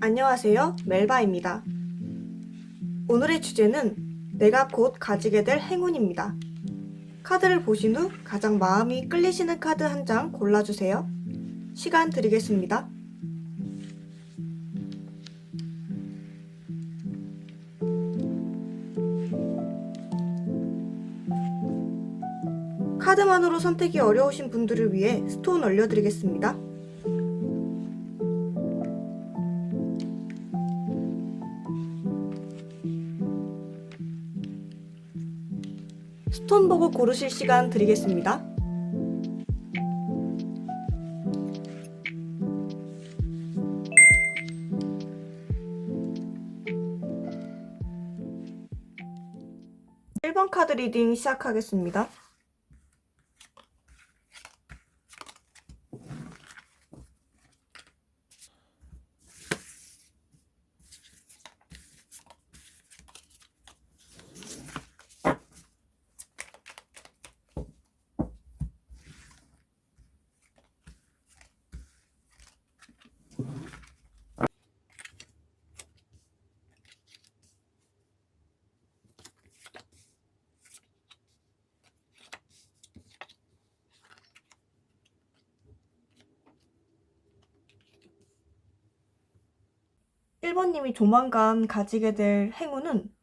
안녕하세요, 멜바입니다. 오늘의 주제는 내가 곧 가지게 될 행운입니다. 카드를 보신 후 가장 마음이 끌리시는 카드 한 장 골라주세요. 시간 드리겠습니다. 카드만으로 선택이 어려우신 분들을 위해 스톤 올려드리겠습니다. 스톤 보고 고르실 시간 드리겠습니다. (1번) 카드 리딩 시작하겠습니다. (1번님이) 조만간 가지게 될 행운은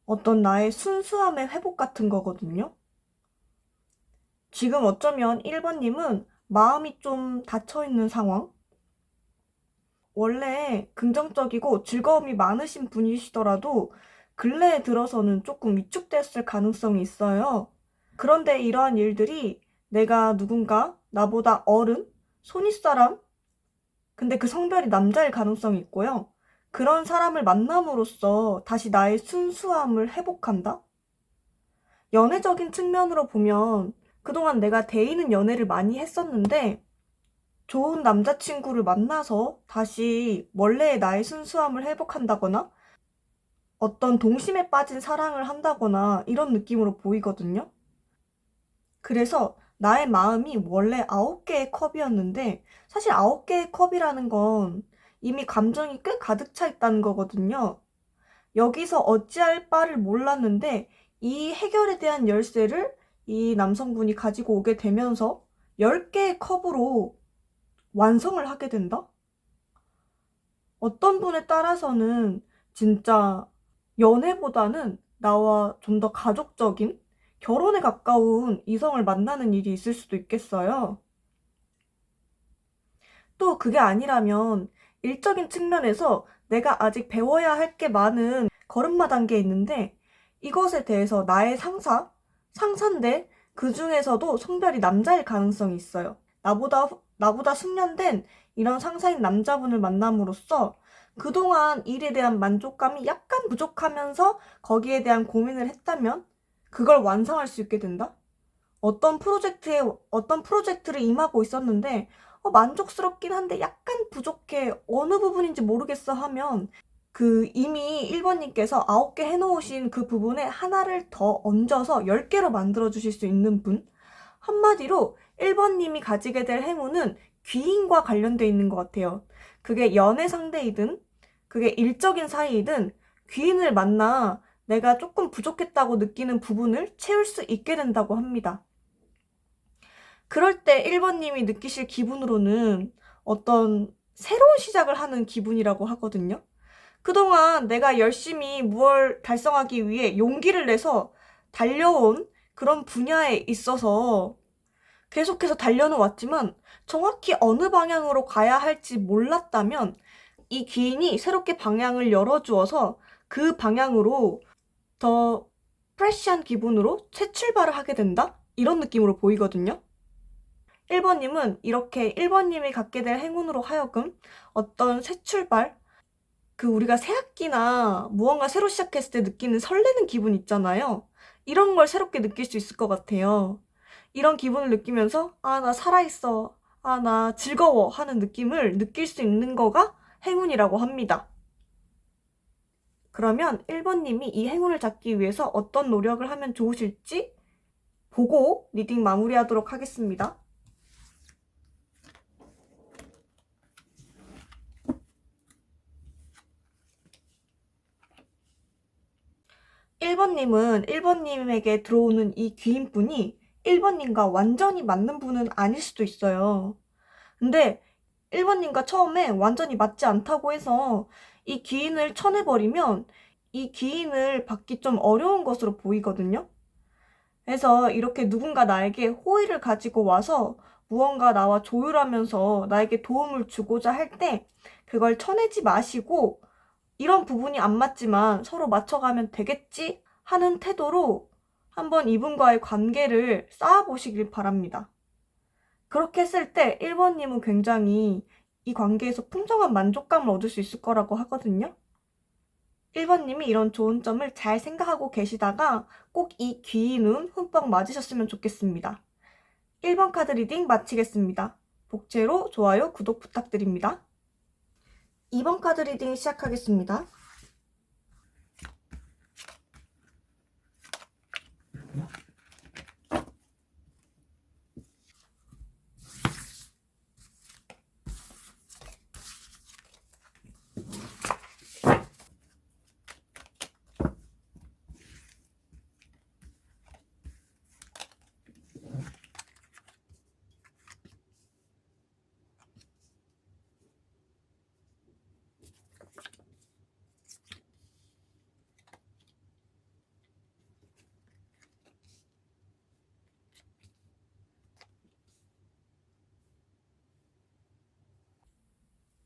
어떤 나의 순수함의 회복 같은 거거든요. 지금 어쩌면 1번님은 마음이 좀 닫혀있는 상황? 원래 긍정적이고 즐거움이 많으신 분이시더라도 근래에 들어서는 조금 위축됐을 가능성이 있어요. 그런데 이러한 일들이 내가 누군가 나보다 어른, 손윗사람, 근데 그 성별이 남자일 가능성이 있고요. 그런 사람을 만남으로써 다시 나의 순수함을 회복한다? 연애적인 측면으로 보면 그동안 내가 데이는 연애를 많이 했었는데 좋은 남자친구를 만나서 다시 원래의 나의 순수함을 회복한다거나 어떤 동심에 빠진 사랑을 한다거나 이런 느낌으로 보이거든요. 그래서 나의 마음이 원래 9개의 컵이었는데 사실 9개의 컵이라는 건 이미 감정이 꽤 가득 차 있다는 거거든요. 여기서 어찌할 바를 몰랐는데 이 해결에 대한 열쇠를 이 남성분이 가지고 오게 되면서 10개의 컵으로 완성을 하게 된다? 어떤 분에 따라서는 진짜 연애보다는 나와 좀 더 가족적인 결혼에 가까운 이성을 만나는 일이 있을 수도 있겠어요. 또 그게 아니라면 일적인 측면에서 내가 아직 배워야 할 게 많은 걸음마 단계에 있는데 이것에 대해서 나의 상사인데 그 중에서도 성별이 남자일 가능성이 있어요. 나보다 숙련된 이런 상사인 남자분을 만남으로써 그동안 일에 대한 만족감이 약간 부족하면서 거기에 대한 고민을 했다면 그걸 완성할 수 있게 된다? 어떤 프로젝트를 임하고 있었는데 만족스럽긴 한데 약간 부족해. 어느 부분인지 모르겠어 하면 그 이미 1번님께서 9개 해놓으신 그 부분에 하나를 더 얹어서 10개로 만들어주실 수 있는 분? 한마디로 1번님이 가지게 될 행운은 귀인과 관련돼 있는 것 같아요. 그게 연애 상대이든 그게 일적인 사이이든 귀인을 만나 내가 조금 부족했다고 느끼는 부분을 채울 수 있게 된다고 합니다. 그럴 때 1번님이 느끼실 기분으로는 어떤 새로운 시작을 하는 기분이라고 하거든요. 그동안 내가 열심히 무엇을 달성하기 위해 용기를 내서 달려온 그런 분야에 있어서 계속해서 달려는 왔지만 정확히 어느 방향으로 가야 할지 몰랐다면 이 기인이 새롭게 방향을 열어주어서 그 방향으로 더 프레시한 기분으로 새 출발을 하게 된다? 이런 느낌으로 보이거든요. 1번님은 이렇게 1번님이 갖게 될 행운으로 하여금 어떤 새 출발, 그 우리가 새 학기나 무언가 새로 시작했을 때 느끼는 설레는 기분 있잖아요. 이런 걸 새롭게 느낄 수 있을 것 같아요. 이런 기분을 느끼면서 나 살아있어, 나 즐거워 하는 느낌을 느낄 수 있는 거가 행운이라고 합니다. 그러면 1번님이 이 행운을 잡기 위해서 어떤 노력을 하면 좋으실지 보고 리딩 마무리하도록 하겠습니다. 1번님은 1번님에게 들어오는 이 귀인분이 1번님과 완전히 맞는 분은 아닐 수도 있어요. 근데 1번님과 처음에 완전히 맞지 않다고 해서 이 귀인을 쳐내버리면 이 귀인을 받기 좀 어려운 것으로 보이거든요. 그래서 이렇게 누군가 나에게 호의를 가지고 와서 무언가 나와 조율하면서 나에게 도움을 주고자 할 때 그걸 쳐내지 마시고, 이런 부분이 안 맞지만 서로 맞춰가면 되겠지 하는 태도로 한번 이분과의 관계를 쌓아보시길 바랍니다. 그렇게 했을 때 1번님은 굉장히 이 관계에서 풍성한 만족감을 얻을 수 있을 거라고 하거든요. 1번님이 이런 좋은 점을 잘 생각하고 계시다가 꼭 이 귀인운 흠뻑 맞으셨으면 좋겠습니다. 1번 카드 리딩 마치겠습니다. 복채로 좋아요, 구독 부탁드립니다. 2번 카드 리딩 시작하겠습니다.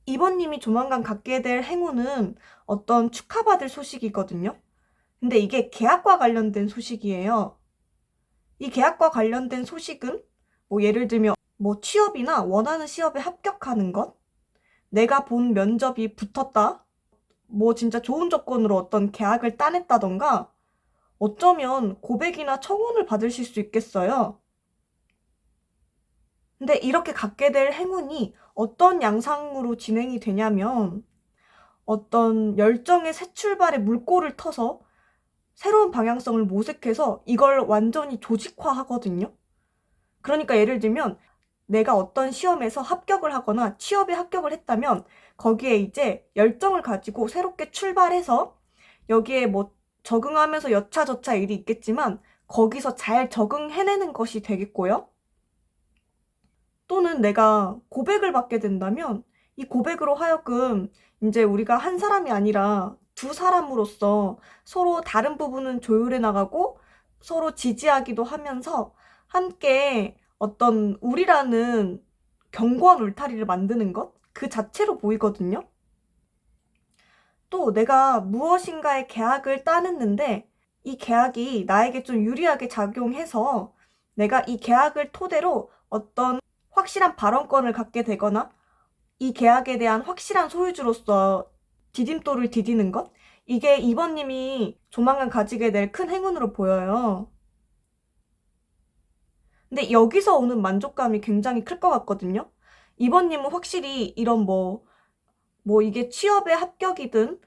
이번님이 조만간 갖게 될 행운은 어떤 축하받을 소식이거든요. 근데 이게 계약과 관련된 소식이에요. 이 계약과 관련된 소식은 예를 들면 취업이나 원하는 시험에 합격하는 것, 내가 본 면접이 붙었다, 진짜 좋은 조건으로 어떤 계약을 따냈다던가, 어쩌면 고백이나 청혼을 받으실 수 있겠어요. 근데 이렇게 갖게 될 행운이 어떤 양상으로 진행이 되냐면, 어떤 열정의 새 출발에 물꼬를 터서 새로운 방향성을 모색해서 이걸 완전히 조직화하거든요. 그러니까 예를 들면 내가 어떤 시험에서 합격을 하거나 취업에 합격을 했다면 거기에 이제 열정을 가지고 새롭게 출발해서 여기에 적응하면서 여차저차 일이 있겠지만 거기서 잘 적응해내는 것이 되겠고요. 또는 내가 고백을 받게 된다면 이 고백으로 하여금 이제 우리가 한 사람이 아니라 두 사람으로서 서로 다른 부분은 조율해 나가고 서로 지지하기도 하면서 함께 어떤 우리라는 견고한 울타리를 만드는 것, 그 자체로 보이거든요. 또 내가 무엇인가의 계약을 따냈는데 이 계약이 나에게 좀 유리하게 작용해서 내가 이 계약을 토대로 어떤 확실한 발언권을 갖게 되거나 이 계약에 대한 확실한 소유주로서 디딤돌을 디디는 것, 이게 2번님이 조만간 가지게 될 큰 행운으로 보여요. 근데 여기서 오는 만족감이 굉장히 클 것 같거든요. 2번님은 확실히 이런 이게 취업에 합격이든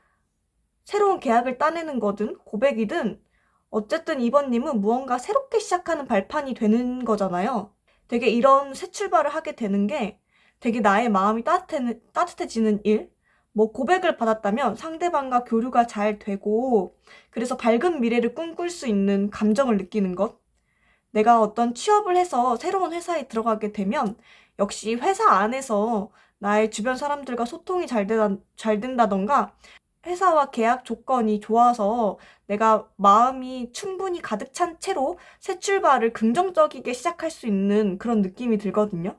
새로운 계약을 따내는 거든 고백이든 어쨌든 2번님은 무언가 새롭게 시작하는 발판이 되는 거잖아요. 되게 이런 새 출발을 하게 되는 게 되게 나의 마음이 따뜻해지는 일, 고백을 받았다면 상대방과 교류가 잘 되고 그래서 밝은 미래를 꿈꿀 수 있는 감정을 느끼는 것, 내가 어떤 취업을 해서 새로운 회사에 들어가게 되면 역시 회사 안에서 나의 주변 사람들과 소통이 잘 된다던가 회사와 계약 조건이 좋아서 내가 마음이 충분히 가득 찬 채로 새 출발을 긍정적이게 시작할 수 있는 그런 느낌이 들거든요.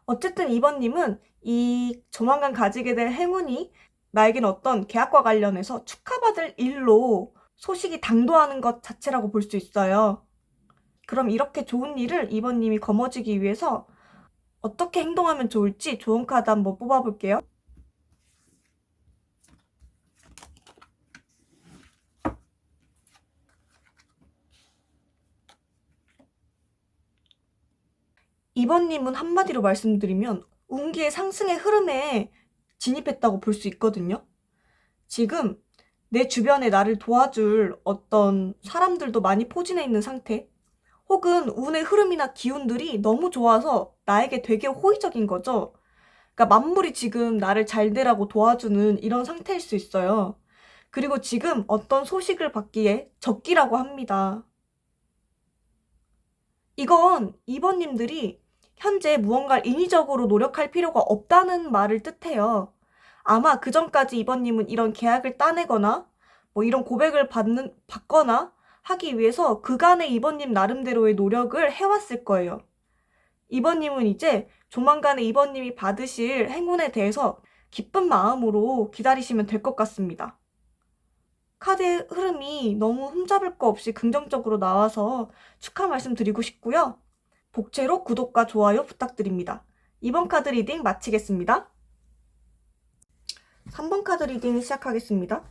어쨌든 2번님은 이 조만간 가지게 될 행운이 나에겐 어떤 계약과 관련해서 축하받을 일로 소식이 당도하는 것 자체라고 볼 수 있어요. 그럼 이렇게 좋은 일을 2번님이 거머쥐기 위해서 어떻게 행동하면 좋을지 좋은 카드 한번 뽑아볼게요. 이번님은 한마디로 말씀드리면 운기의 상승의 흐름에 진입했다고 볼 수 있거든요. 지금 내 주변에 나를 도와줄 어떤 사람들도 많이 포진해 있는 상태, 혹은 운의 흐름이나 기운들이 너무 좋아서 나에게 되게 호의적인 거죠. 그러니까 만물이 지금 나를 잘 되라고 도와주는 이런 상태일 수 있어요. 그리고 지금 어떤 소식을 받기에 적기라고 합니다. 이건 2번님들이 현재 무언가를 인위적으로 노력할 필요가 없다는 말을 뜻해요. 아마 그 전까지 2번님은 이런 계약을 따내거나 이런 고백을 받거나 하기 위해서 그간의 2번님 나름대로의 노력을 해왔을 거예요. 2번님은 이제 조만간에 2번님이 받으실 행운에 대해서 기쁜 마음으로 기다리시면 될 것 같습니다. 카드의 흐름이 너무 흠잡을 거 없이 긍정적으로 나와서 축하 말씀드리고 싶고요. 복채로 구독과 좋아요 부탁드립니다. 2번 카드 리딩 마치겠습니다. 3번 카드 리딩 시작하겠습니다.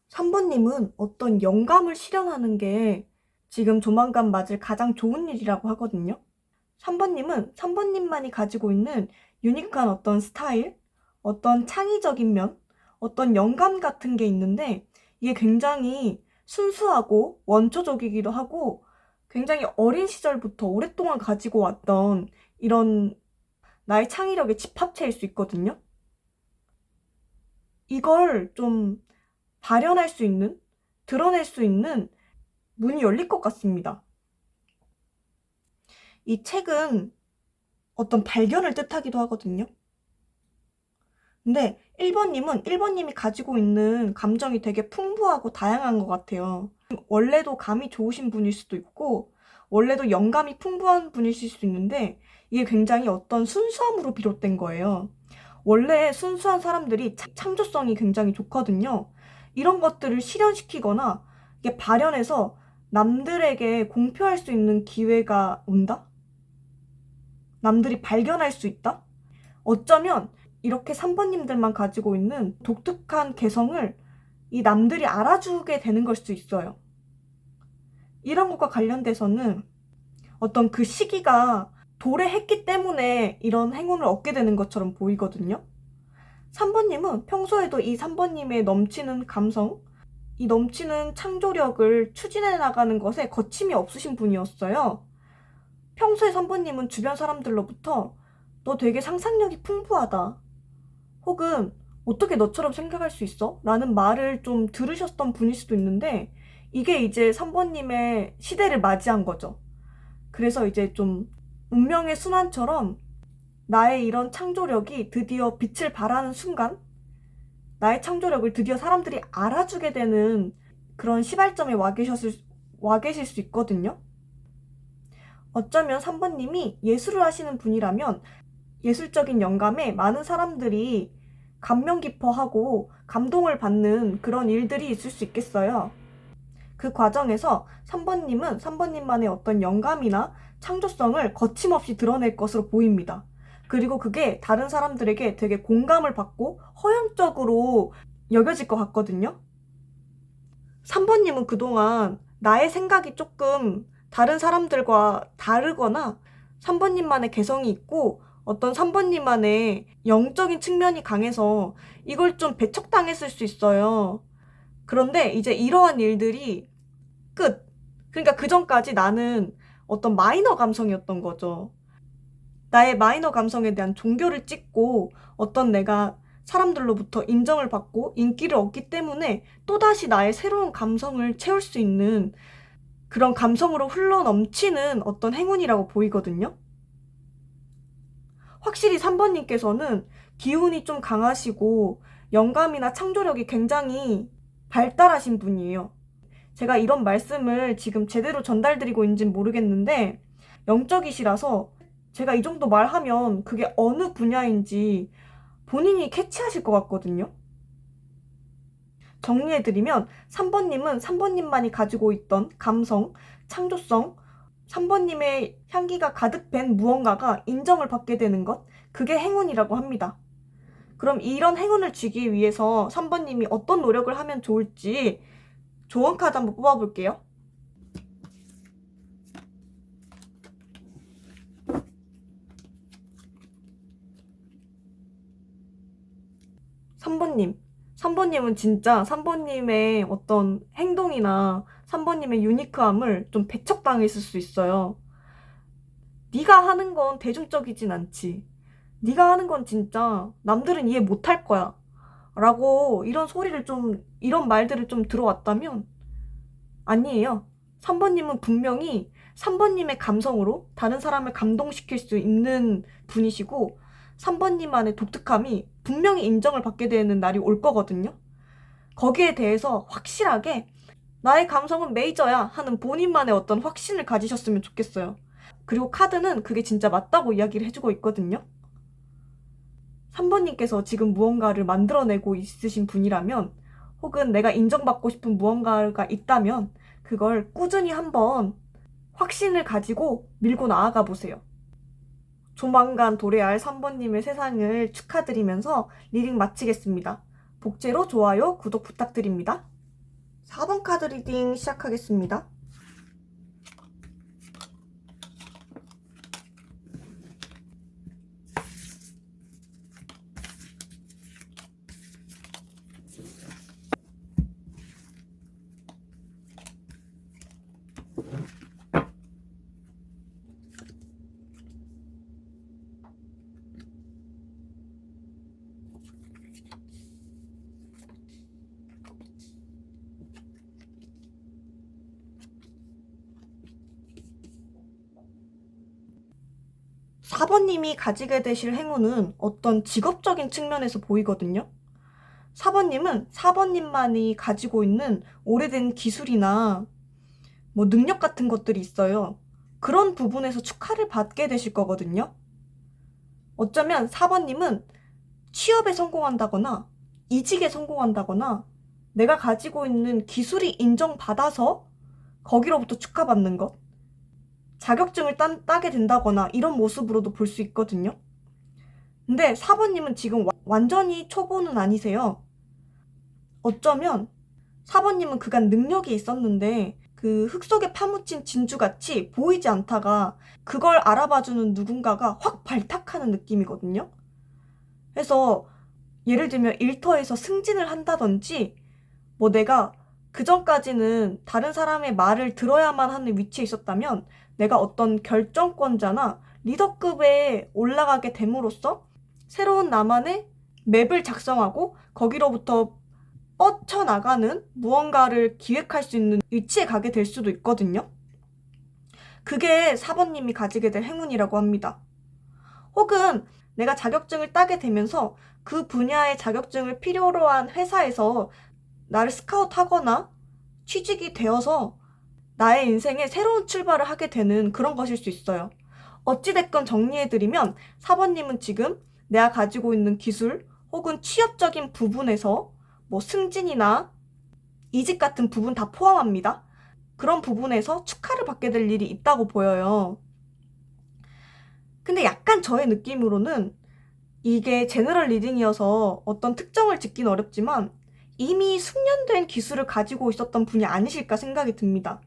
삼 번님은 어떤 영감을 실현하는 게 지금 조만간 맞을 가장 좋은 일이라고 하거든요. 3번님은 3번님만이 가지고 있는 유니크한 어떤 스타일, 어떤 창의적인 면, 어떤 영감 같은 게 있는데 이게 굉장히 순수하고 원초적이기도 하고 굉장히 어린 시절부터 오랫동안 가지고 왔던 이런 나의 창의력의 집합체일 수 있거든요. 이걸 좀 발현할 수 있는, 드러낼 수 있는 문이 열릴 것 같습니다. 이 책은 어떤 발견을 뜻하기도 하거든요. 근데 1번님은 1번님이 가지고 있는 감정이 되게 풍부하고 다양한 것 같아요. 원래도 감이 좋으신 분일 수도 있고 원래도 영감이 풍부한 분이실 수 있는데 이게 굉장히 어떤 순수함으로 비롯된 거예요. 원래 순수한 사람들이 창조성이 굉장히 좋거든요. 이런 것들을 실현시키거나 이게 발현해서 남들에게 공표할 수 있는 기회가 온다? 남들이 발견할 수 있다? 어쩌면 이렇게 3번님들만 가지고 있는 독특한 개성을 이 남들이 알아주게 되는 걸 수 있어요. 이런 것과 관련돼서는 어떤 그 시기가 도래했기 때문에 이런 행운을 얻게 되는 것처럼 보이거든요. 3번님은 평소에도 이 3번님의 넘치는 감성, 이 넘치는 창조력을 추진해 나가는 것에 거침이 없으신 분이었어요. 평소에 3번님은 주변 사람들로부터 너 되게 상상력이 풍부하다. 혹은 어떻게 너처럼 생각할 수 있어? 라는 말을 좀 들으셨던 분일 수도 있는데 이게 이제 3번님의 시대를 맞이한 거죠. 그래서 이제 좀 운명의 순환처럼 나의 이런 창조력이 드디어 빛을 발하는 순간 나의 창조력을 드디어 사람들이 알아주게 되는 그런 시발점에 와 계실 수 있거든요. 어쩌면 3번님이 예술을 하시는 분이라면 예술적인 영감에 많은 사람들이 감명 깊어하고 감동을 받는 그런 일들이 있을 수 있겠어요. 그 과정에서 3번님은 3번님만의 어떤 영감이나 창조성을 거침없이 드러낼 것으로 보입니다. 그리고 그게 다른 사람들에게 되게 공감을 받고 허용적으로 여겨질 것 같거든요. 3번님은 그동안 나의 생각이 조금 다른 사람들과 다르거나 3번님만의 개성이 있고 어떤 3번님만의 영적인 측면이 강해서 이걸 좀 배척당했을 수 있어요. 그런데 이제 이러한 일들이 끝. 그러니까 그 전까지 나는 어떤 마이너 감성이었던 거죠. 나의 마이너 감성에 대한 종교를 찍고 어떤 내가 사람들로부터 인정을 받고 인기를 얻기 때문에 또다시 나의 새로운 감성을 채울 수 있는 그런 감성으로 흘러 넘치는 어떤 행운이라고 보이거든요. 확실히 3번님께서는 기운이 좀 강하시고 영감이나 창조력이 굉장히 발달하신 분이에요. 제가 이런 말씀을 지금 제대로 전달드리고 있는지는 모르겠는데 영적이시라서 제가 이 정도 말하면 그게 어느 분야인지 본인이 캐치하실 것 같거든요. 정리해드리면 3번님은 3번님만이 가지고 있던 감성, 창조성, 3번님의 향기가 가득 밴 무언가가 인정을 받게 되는 것, 그게 행운이라고 합니다. 그럼 이런 행운을 주기 위해서 3번님이 어떤 노력을 하면 좋을지 조언 카드 한번 뽑아볼게요. 3번님은 진짜 3번님의 어떤 행동이나 3번님의 유니크함을 좀 배척당했을 수 있어요. 네가 하는 건 대중적이진 않지. 네가 하는 건 진짜 남들은 이해 못할 거야. 라고 이런 말들을 좀 들어왔다면 아니에요. 3번님은 분명히 3번님의 감성으로 다른 사람을 감동시킬 수 있는 분이시고 3번님만의 독특함이 분명히 인정을 받게 되는 날이 올 거거든요. 거기에 대해서 확실하게 나의 감성은 메이저야 하는 본인만의 어떤 확신을 가지셨으면 좋겠어요. 그리고 카드는 그게 진짜 맞다고 이야기를 해주고 있거든요. 3번님께서 지금 무언가를 만들어내고 있으신 분이라면 혹은 내가 인정받고 싶은 무언가가 있다면 그걸 꾸준히 한번 확신을 가지고 밀고 나아가 보세요. 조만간 도래할 3번님의 세상을 축하드리면서 리딩 마치겠습니다. 복제로 좋아요, 구독 부탁드립니다. 4번 카드 리딩 시작하겠습니다. 사번님이 가지게 되실 행운은 어떤 직업적인 측면에서 보이거든요. 4번님은 4번님만이 가지고 있는 오래된 기술이나 능력 같은 것들이 있어요. 그런 부분에서 축하를 받게 되실 거거든요. 어쩌면 4번님은 취업에 성공한다거나 이직에 성공한다거나 내가 가지고 있는 기술이 인정받아서 거기로부터 축하받는 것, 자격증을 따게 된다거나 이런 모습으로도 볼 수 있거든요. 근데 4번님은 지금 완전히 초보는 아니세요. 어쩌면 4번님은 그간 능력이 있었는데 그 흙 속에 파묻힌 진주같이 보이지 않다가 그걸 알아봐주는 누군가가 확 발탁하는 느낌이거든요. 그래서 예를 들면 일터에서 승진을 한다든지 내가 그전까지는 다른 사람의 말을 들어야만 하는 위치에 있었다면 내가 어떤 결정권자나 리더급에 올라가게 됨으로써 새로운 나만의 맵을 작성하고 거기로부터 뻗쳐나가는 무언가를 기획할 수 있는 위치에 가게 될 수도 있거든요. 그게 4번님이 가지게 될 행운이라고 합니다. 혹은 내가 자격증을 따게 되면서 그 분야의 자격증을 필요로 한 회사에서 나를 스카우트하거나 취직이 되어서 나의 인생에 새로운 출발을 하게 되는 그런 것일 수 있어요. 어찌됐건 정리해드리면 4번님은 지금 내가 가지고 있는 기술 혹은 취업적인 부분에서 승진이나 이직 같은 부분 다 포함합니다. 그런 부분에서 축하를 받게 될 일이 있다고 보여요. 근데 약간 저의 느낌으로는 이게 제너럴 리딩이어서 어떤 특정을 짓긴 어렵지만 이미 숙련된 기술을 가지고 있었던 분이 아니실까 생각이 듭니다.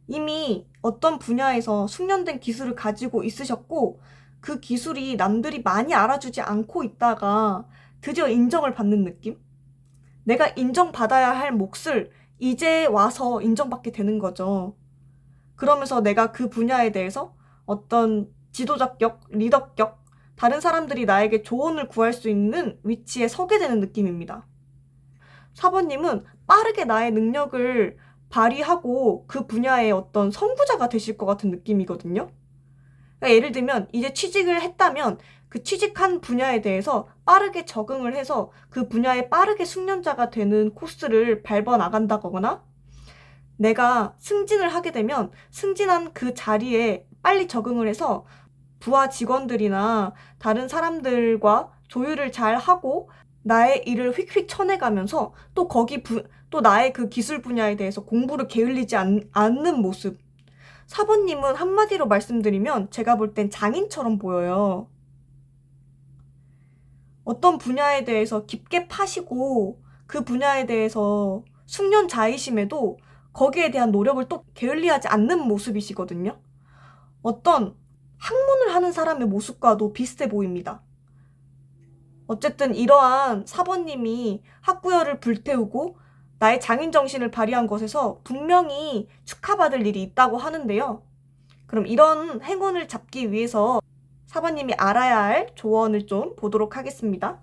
이미 어떤 분야에서 숙련된 기술을 가지고 있으셨고 그 기술이 남들이 많이 알아주지 않고 있다가 드디어 인정을 받는 느낌? 내가 인정받아야 할 몫을 이제 와서 인정받게 되는 거죠. 그러면서 내가 그 분야에 대해서 어떤 지도자격, 리더격, 다른 사람들이 나에게 조언을 구할 수 있는 위치에 서게 되는 느낌입니다. 4번님은 빠르게 나의 능력을 발휘하고 그 분야의 어떤 선구자가 되실 것 같은 느낌이거든요. 그러니까 예를 들면 이제 취직을 했다면 그 취직한 분야에 대해서 빠르게 적응을 해서 그 분야에 빠르게 숙련자가 되는 코스를 밟아 나간다거나 내가 승진을 하게 되면 승진한 그 자리에 빨리 적응을 해서 부하 직원들이나 다른 사람들과 조율을 잘 하고 나의 일을 휙휙 쳐내가면서 또 나의 그 기술 분야에 대해서 공부를 게을리지 않는 모습. 4번님은 한마디로 말씀드리면 제가 볼 땐 장인처럼 보여요. 어떤 분야에 대해서 깊게 파시고 그 분야에 대해서 숙련자이심에도 거기에 대한 노력을 또 게을리하지 않는 모습이시거든요. 어떤 학문을 하는 사람의 모습과도 비슷해 보입니다. 어쨌든 이러한 4번님이 학구열을 불태우고 나의 장인 정신을 발휘한 것에서 분명히 축하받을 일이 있다고 하는데요. 그럼 이런 행운을 잡기 위해서 4번님이 알아야 할 조언을 좀 보도록 하겠습니다.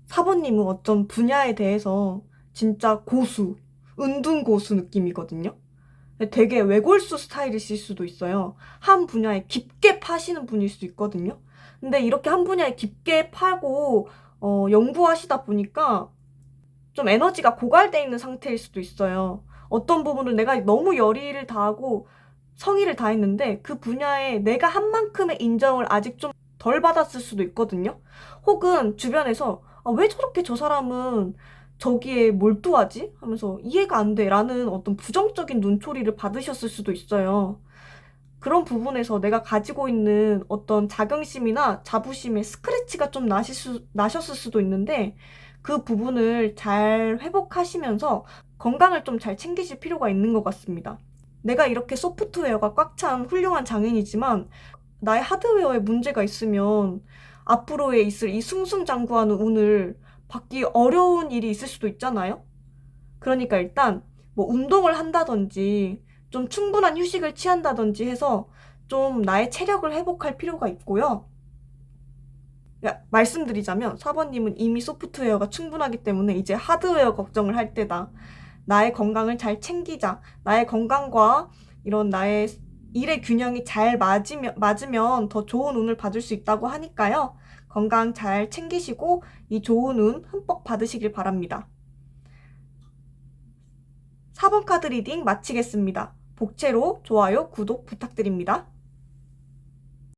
사번님은 어떤 분야에 대해서 진짜 고수, 은둔고수 느낌이거든요. 되게 외골수 스타일이실 수도 있어요. 한 분야에 깊게 파시는 분일 수 있거든요. 근데 이렇게 한 분야에 깊게 파고 연구하시다 보니까 좀 에너지가 고갈돼 있는 상태일 수도 있어요. 어떤 부분을 내가 너무 열의를 다하고 성의를 다했는데 그 분야에 내가 한 만큼의 인정을 아직 좀 덜 받았을 수도 있거든요. 혹은 주변에서 왜 저렇게 저 사람은 저기에 몰두하지? 하면서 이해가 안 돼 라는 어떤 부정적인 눈초리를 받으셨을 수도 있어요. 그런 부분에서 내가 가지고 있는 어떤 자긍심이나 자부심에 스크래치가 좀 나셨을 수도 있는데 그 부분을 잘 회복하시면서 건강을 좀 잘 챙기실 필요가 있는 것 같습니다. 내가 이렇게 소프트웨어가 꽉 찬 훌륭한 장인이지만 나의 하드웨어에 문제가 있으면 앞으로에 있을 이 승승장구하는 운을 받기 어려운 일이 있을 수도 있잖아요. 그러니까 일단 뭐 운동을 한다든지 좀 충분한 휴식을 취한다든지 해서 좀 나의 체력을 회복할 필요가 있고요. 말씀드리자면 4번님은 이미 소프트웨어가 충분하기 때문에 이제 하드웨어 걱정을 할 때다. 나의 건강을 잘 챙기자. 나의 건강과 이런 나의 일의 균형이 잘 맞으면 더 좋은 운을 받을 수 있다고 하니까요. 건강 잘 챙기시고 이 좋은 운 흠뻑 받으시길 바랍니다. 4번 카드 리딩 마치겠습니다. 복채로 좋아요, 구독 부탁드립니다.